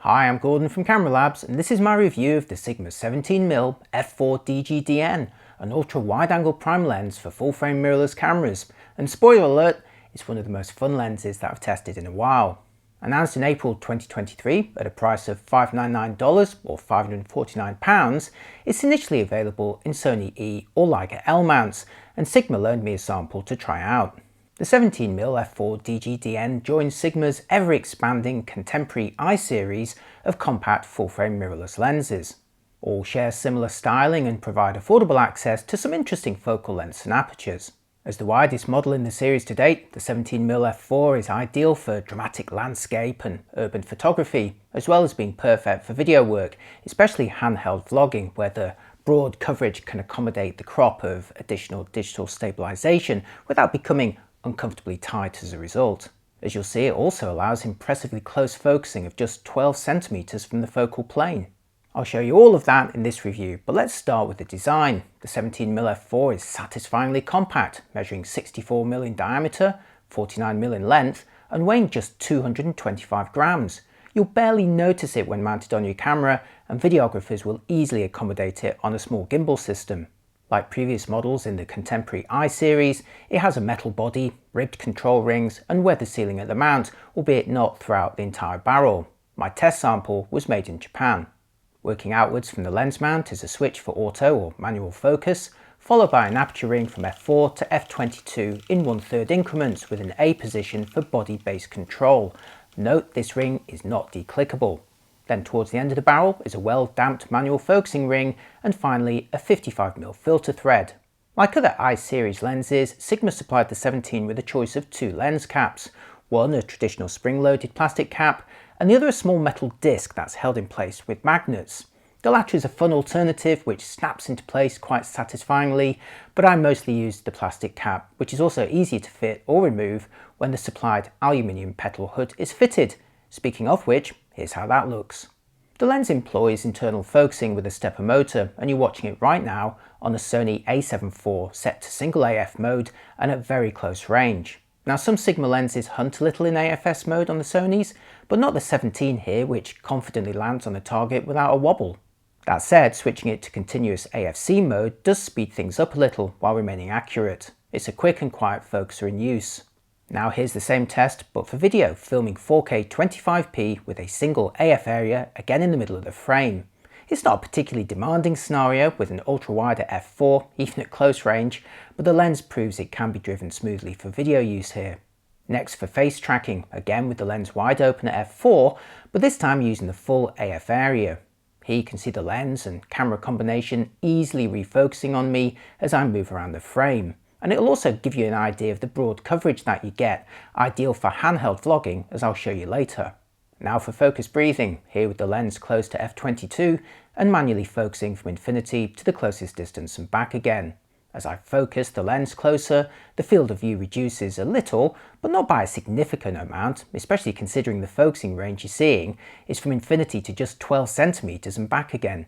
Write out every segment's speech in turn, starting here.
Hi, I'm Gordon from Camera Labs, and this is my review of the Sigma 17mm f4 DGDN, an ultra-wide-angle prime lens for full-frame mirrorless cameras. And spoiler alert, it's one of the most fun lenses that I've tested in a while. Announced in April 2023 at a price of $599 or £549, it's initially available in Sony E or Leica L mounts, and Sigma loaned me a sample to try out. The 17mm f4 DGDN joins Sigma's ever-expanding contemporary I series of compact full-frame mirrorless lenses. All share similar styling and provide affordable access to some interesting focal lengths and apertures. As the widest model in the series to date, the 17mm f4 is ideal for dramatic landscape and urban photography, as well as being perfect for video work, especially handheld vlogging, where the broad coverage can accommodate the crop of additional digital stabilization without becoming uncomfortably tight as a result. As you'll see, it also allows impressively close focusing of just 12 centimeters from the focal plane. I'll show you all of that in this review, but let's start with the design. The 17mm f4 is satisfyingly compact, measuring 64mm in diameter, 49mm in length, and weighing just 225 grams. You'll barely notice it when mounted on your camera, and videographers will easily accommodate it on a small gimbal system. Like previous models in the contemporary I series, it has a metal body, ribbed control rings, and weather sealing at the mount, albeit not throughout the entire barrel. My test sample was made in Japan. Working outwards from the lens mount is a switch for auto or manual focus, followed by an aperture ring from f4 to f22 in 1/3 increments with an A position for body-based control. Note this ring is not declickable. Then towards the end of the barrel is a well-damped manual focusing ring, and finally a 55mm filter thread. Like other I series lenses, Sigma supplied the 17 with a choice of two lens caps, one a traditional spring-loaded plastic cap, and the other a small metal disc that's held in place with magnets. The latter is a fun alternative which snaps into place quite satisfyingly, but I mostly used the plastic cap, which is also easier to fit or remove when the supplied aluminium petal hood is fitted. Speaking of which, here's how that looks. The lens employs internal focusing with a stepper motor, and you're watching it right now on a Sony a7 IV set to single AF mode and at very close range. Now, some Sigma lenses hunt a little in AFS mode on the Sonys, but not the 17 here, which confidently lands on the target without a wobble. That said, switching it to continuous AFC mode does speed things up a little while remaining accurate. It's a quick and quiet focuser in use. Now here's the same test, but for video, filming 4K 25p with a single AF area again in the middle of the frame. It's not a particularly demanding scenario with an ultra-wide at f4, even at close range, but the lens proves it can be driven smoothly for video use here. Next for face tracking, again with the lens wide open at f4, but this time using the full AF area. Here you can see the lens and camera combination easily refocusing on me as I move around the frame. And it'll also give you an idea of the broad coverage that you get, ideal for handheld vlogging, as I'll show you later. Now for focus breathing, here with the lens close to f22 and manually focusing from infinity to the closest distance and back again. As I focus the lens closer, the field of view reduces a little, but not by a significant amount, especially considering the focusing range you're seeing is from infinity to just 12 centimeters and back again.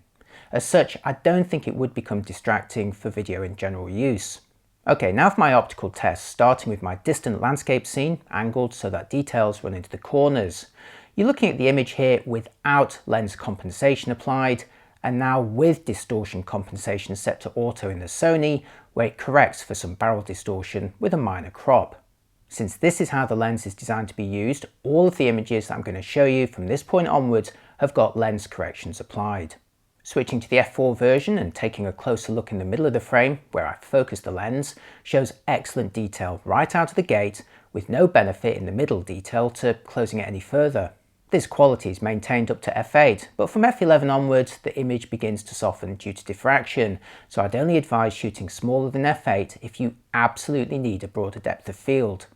As such, I don't think it would become distracting for video in general use. Okay, now for my optical test, starting with my distant landscape scene, angled so that details run into the corners. You're looking at the image here without lens compensation applied, and now with distortion compensation set to auto in the Sony, where it corrects for some barrel distortion with a minor crop. Since this is how the lens is designed to be used, all of the images that I'm going to show you from this point onwards have got lens corrections applied. Switching to the f4 version and taking a closer look in the middle of the frame, where I focus the lens, shows excellent detail right out of the gate, with no benefit in the middle detail to closing it any further. This quality is maintained up to f8, but from f11 onwards the image begins to soften due to diffraction, so I'd only advise shooting smaller than f8 if you absolutely need a broader depth of field.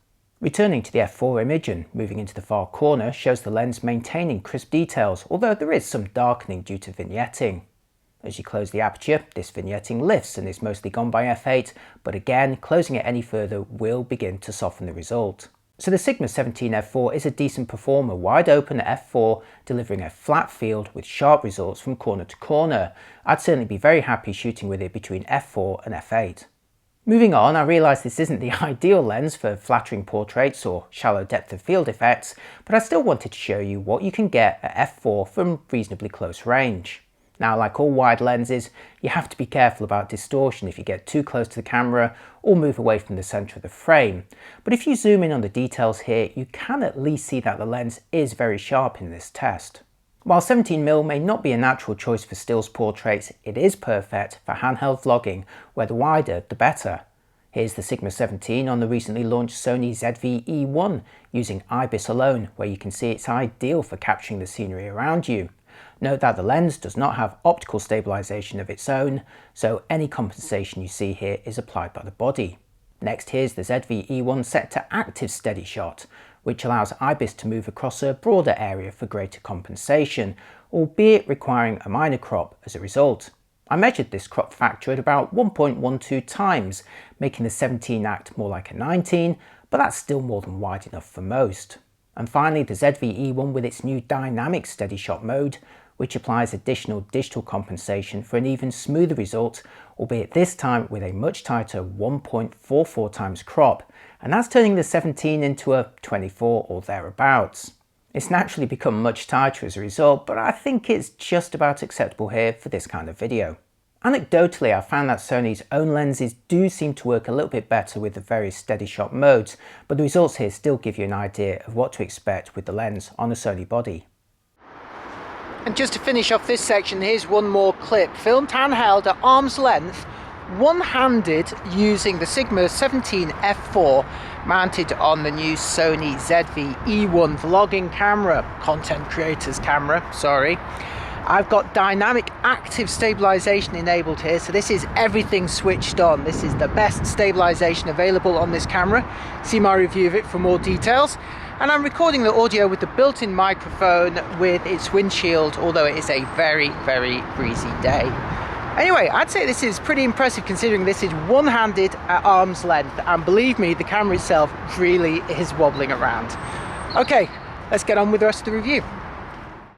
Returning to the f4 image and moving into the far corner shows the lens maintaining crisp details, although there is some darkening due to vignetting. As you close the aperture, this vignetting lifts and is mostly gone by f8, but again, closing it any further will begin to soften the result. So the Sigma 17 f4 is a decent performer, wide open at f4, delivering a flat field with sharp results from corner to corner. I'd certainly be very happy shooting with it between f4 and f8. Moving on, I realise this isn't the ideal lens for flattering portraits or shallow depth of field effects, but I still wanted to show you what you can get at f4 from reasonably close range. Now, like all wide lenses, you have to be careful about distortion if you get too close to the camera or move away from the centre of the frame. But if you zoom in on the details here, you can at least see that the lens is very sharp in this test. While 17mm may not be a natural choice for stills portraits, it is perfect for handheld vlogging, where the wider the better. Here's the Sigma 17 on the recently launched Sony ZV-E1 using IBIS alone, where you can see it's ideal for capturing the scenery around you. Note that the lens does not have optical stabilisation of its own, so any compensation you see here is applied by the body. Next, here's the ZV-E1 set to active steady shot, which allows IBIS to move across a broader area for greater compensation, albeit requiring a minor crop as a result. I measured this crop factor at about 1.12 times, making the 17 act more like a 19, but that's still more than wide enough for most. And finally, the ZV-E1 with its new dynamic steady shot mode, which applies additional digital compensation for an even smoother result, albeit this time with a much tighter 1.44 times crop, and that's turning the 17 into a 24 or thereabouts. It's naturally become much tighter as a result, but I think it's just about acceptable here for this kind of video. Anecdotally, I found that Sony's own lenses do seem to work a little bit better with the various steady shot modes, but the results here still give you an idea of what to expect with the lens on a Sony body. And just to finish off this section, here's one more clip, filmed handheld at arm's length, one-handed, using the Sigma 17 f4 mounted on the new Sony ZV-E1 vlogging camera, content creator's camera, sorry. I've got dynamic active stabilisation enabled here, so this is everything switched on. This is the best stabilisation available on this camera. See my review of it for more details. And I'm recording the audio with the built-in microphone with its windshield, although it is a very, very breezy day. Anyway, I'd say this is pretty impressive considering this is one-handed at arm's length, and believe me, the camera itself really is wobbling around. Okay, let's get on with the rest of the review.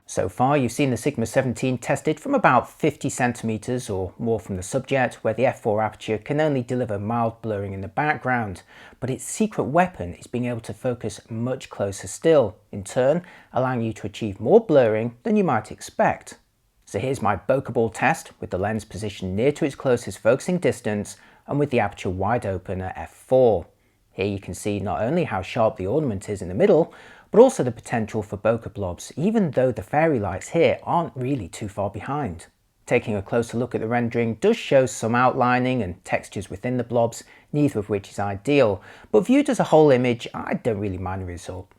So far, you've seen the Sigma 17 tested from about 50 centimeters or more from the subject, where the f4 aperture can only deliver mild blurring in the background, but its secret weapon is being able to focus much closer still, in turn allowing you to achieve more blurring than you might expect. So here's my bokeh ball test with the lens positioned near to its closest focusing distance and with the aperture wide open at f4. Here you can see not only how sharp the ornament is in the middle, but also the potential for bokeh blobs, even though the fairy lights here aren't really too far behind. Taking a closer look at the rendering does show some outlining and textures within the blobs, neither of which is ideal, but viewed as a whole image, I don't really mind the result.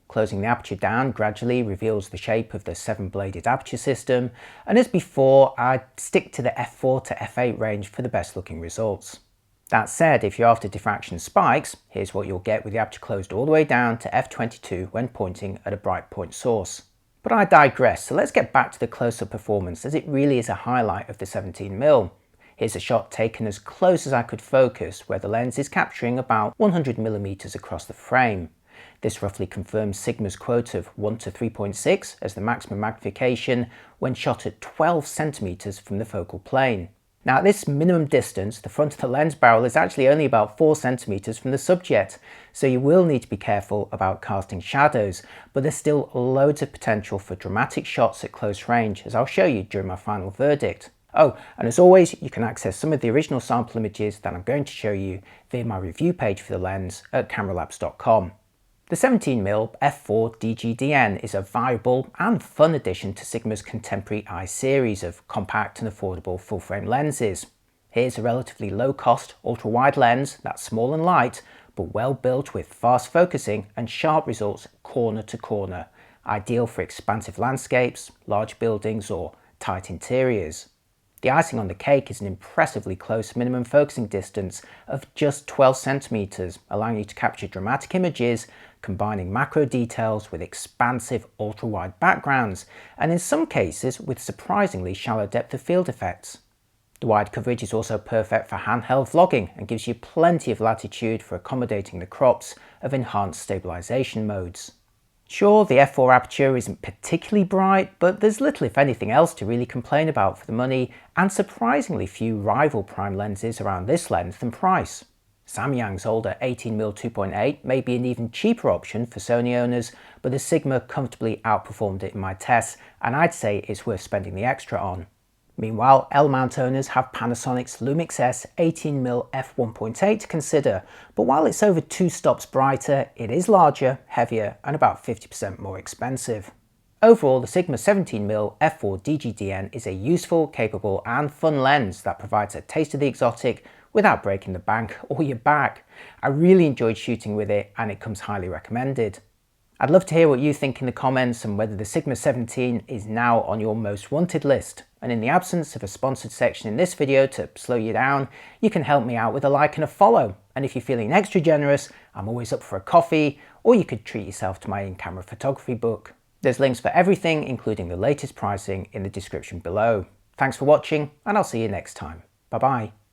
Closing the aperture down gradually reveals the shape of the 7-bladed aperture system, and as before, I'd stick to the f4 to f8 range for the best looking results. That said, if you're after diffraction spikes, here's what you'll get with the aperture closed all the way down to f22 when pointing at a bright point source. But I digress, so let's get back to the close-up performance, as it really is a highlight of the 17mm. Here's a shot taken as close as I could focus, where the lens is capturing about 100mm across the frame. This roughly confirms Sigma's quote of 1 to 3.6 as the maximum magnification when shot at 12 centimeters from the focal plane. Now at this minimum distance, the front of the lens barrel is actually only about 4 centimeters from the subject, so you will need to be careful about casting shadows, but there's still loads of potential for dramatic shots at close range, as I'll show you during my final verdict. Oh, and as always, you can access some of the original sample images that I'm going to show you via my review page for the lens at cameralabs.com. The 17mm f4 DGDN is a viable and fun addition to Sigma's contemporary I series of compact and affordable full-frame lenses. Here's a relatively low-cost, ultra-wide lens that's small and light, but well built with fast focusing and sharp results corner to corner, ideal for expansive landscapes, large buildings or tight interiors. The icing on the cake is an impressively close minimum focusing distance of just 12 centimeters, allowing you to capture dramatic images, combining macro details with expansive ultra-wide backgrounds, and in some cases with surprisingly shallow depth of field effects. The wide coverage is also perfect for handheld vlogging and gives you plenty of latitude for accommodating the crops of enhanced stabilization modes. Sure, the f4 aperture isn't particularly bright, but there's little if anything else to really complain about for the money, and surprisingly few rival prime lenses around this length and price. Samyang's older 18mm 2.8 may be an even cheaper option for Sony owners, but the Sigma comfortably outperformed it in my tests, and I'd say it's worth spending the extra on. Meanwhile, L-mount owners have Panasonic's Lumix S 18mm f1.8 to consider, but while it's over 2 stops brighter, it is larger, heavier, and about 50% more expensive. Overall, the Sigma 17mm f4 DGDN is a useful, capable, and fun lens that provides a taste of the exotic without breaking the bank or your back. I really enjoyed shooting with it, and it comes highly recommended. I'd love to hear what you think in the comments and whether the Sigma 17 is now on your most wanted list. And in the absence of a sponsored section in this video to slow you down, you can help me out with a like and a follow. And if you're feeling extra generous, I'm always up for a coffee, or you could treat yourself to my in-camera photography book. There's links for everything, including the latest pricing, in the description below. Thanks for watching, and I'll see you next time. Bye bye.